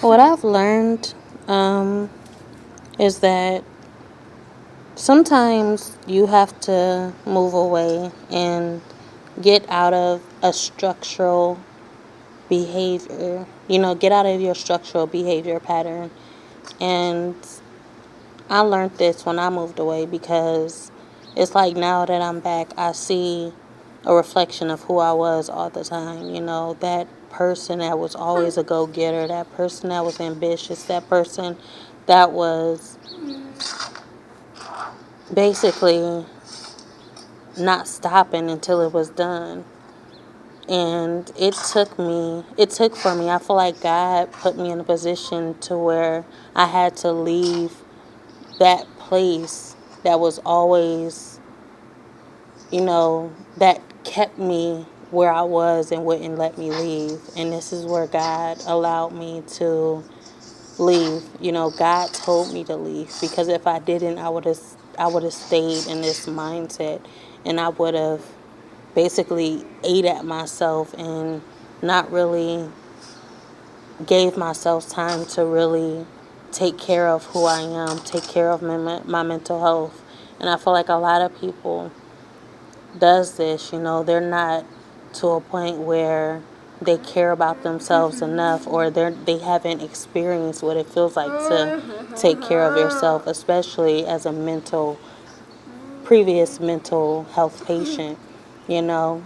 What I've learned is that sometimes you have to move away and get out of a structural behavior. Get out of your structural behavior pattern. And I learned this when I moved away because it's like now that I'm back, I see a reflection of who I was all the time. That person that was always a go-getter, that person that was ambitious, that person that was basically not stopping until it was done. And it took for me, I feel like God put me in a position to where I had to leave that place that was always, that kept me where I was and wouldn't let me leave. And this is where God allowed me to leave. God told me to leave, because if I didn't, I would have stayed in this mindset, and I would have basically ate at myself and not really gave myself time to really take care of who I am, take care of my mental health. And I feel like a lot of people does this. They're not to a point where they care about themselves enough, or they haven't experienced what it feels like to take care of yourself, especially as a previous mental health patient. you know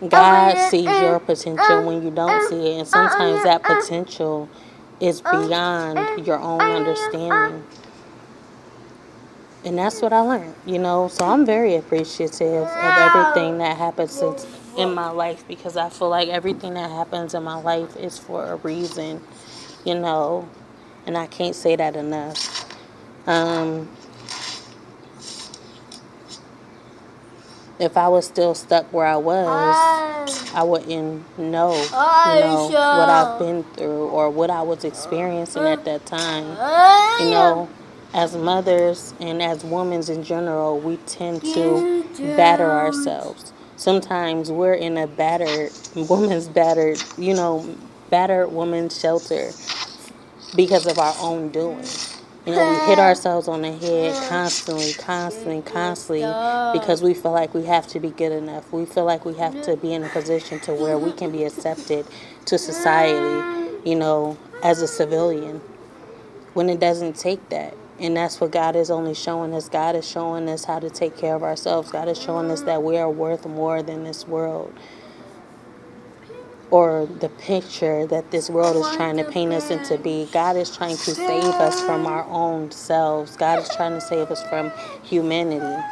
God sees your potential when you don't see it, and sometimes that potential is beyond your own understanding. And that's what I learned. So I'm very appreciative of everything that happens in my life, because I feel like everything that happens in my life is for a reason, you know, and I can't say that enough. If I was still stuck where I was, I wouldn't know what I've been through or what I was experiencing at that time. As mothers and as women in general, we tend to batter ourselves. Sometimes we're in a battered woman's shelter because of our own doing. We hit ourselves on the head constantly, because we feel like we have to be good enough. We feel like we have to be in a position to where we can be accepted to society, as a civilian, when it doesn't take that. And that's what God is only showing us. God is showing us how to take care of ourselves. God is showing us that we are worth more than this world, or the picture that this world is trying to paint us into be. God is trying to save us from our own selves. God is trying to save us from humanity,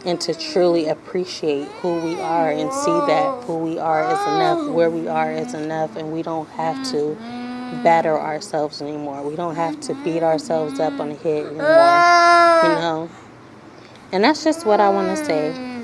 and to truly appreciate who we are and see that who we are is enough, where we are is enough, and we don't have to batter ourselves anymore. We don't have to beat ourselves up on the head anymore, And that's just what I want to say.